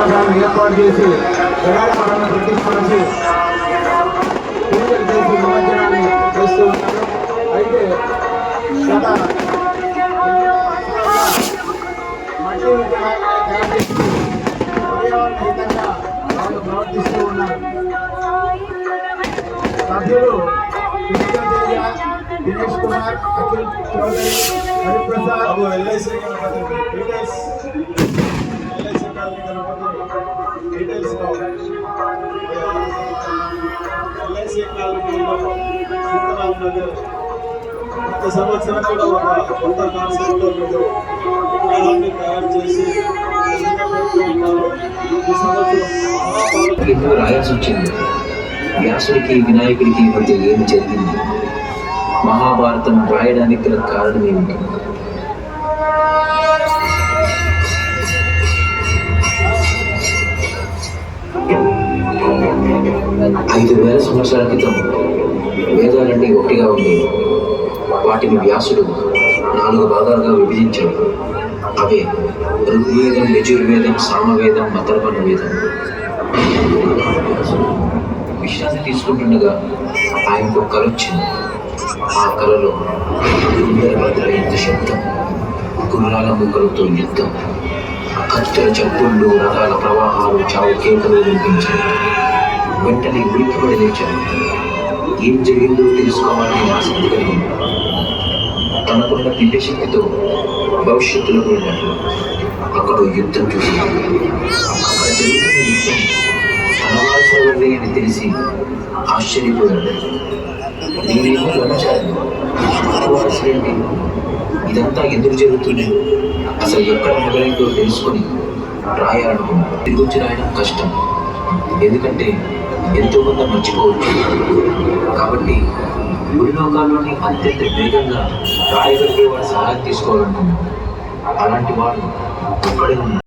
సమావేశాన్ని ఏర్పాటు చేసి విరాళపరాలను ప్రతిష్ఠించి పూజలు చేసి నిమజ్జనాన్ని చేస్తూ ఉన్నారు. అయితే గత మట్టి విగ్రహాలను తయారు చేసి పర్యావరణ హితంగా వాళ్ళు ప్రవర్తిస్తూ ఉన్నారు. సభ్యులు దినేష్ కుమార్, అఖిల్ చౌదరి, హరిప్రసాద్, ఎల్ఐసి కొత్త సంవత్సరం కూడా ఒక కొత్త కాన్సెప్ట్తో మీరు విగ్రహాన్ని తయారు చేసి ఈ సంవత్సరం రాయాల్సి వచ్చింది. వ్యాసుడికి వినాయకుడికి మధ్య ఏమి జరిగింది? మహాభారతం రాయడానికి గల కారణం ఏమిటి? ఐదు వేల సంవత్సరాల క్రితం వేదాలన్నీ ఒకటిగా ఉండేవి. వాటిని వ్యాసుడు 4 భాగాలుగా విభజించాడు. అవే ఋగ్వేదం, యజుర్వేదం, సామవేదం, అథర్వణ వేదం. విశ్రాంతి తీసుకుంటుండగా ఆయనకు కల వచ్చింది. ఆ కలలో అందరి మధ్య యుద్ధ శబ్దం, గుర్రాల ముక్కలతో యుద్ధం, కత్తుల చప్పుళ్ళు, రథాల ప్రవాహాలు, చావు కేకలు వినిపించాయి. వెంటనే ఉలిక్కిపడి లేచాడు. ఏం జరిగిందో తెలుసుకోవాలని ఆసక్తి కలిగింది. తనకున్న దివ్యశక్తితో భవిష్యత్తులో వెళ్ళాడు. అక్కడ యుద్ధం చూశాడు. అక్కడ జరుగుతున్న యుద్ధం అనవలసిన వల్లే అని తెలిసి ఆశ్చర్యపోయాడు. నేనేమో గమనించాను, అనవలసినండి ఇదంతా ఎందుకు జరుగుతుంది, అసలు ఎక్కడ మొదలైందో తెలుసుకొని రాయాలనుకున్నాడు. దీని గురించి రాయడం కష్టం, ఎందుకంటే ఎంతో మంది మర్చిపోవచ్చు. కాబట్టి భూలోకాల్లోని అత్యంత వేగంగా రాయగలిగే వాడి సహాయం తీసుకోవాలనుకున్నాడు. అలాంటి వాడు ఒక్కడే ఉన్నాడు.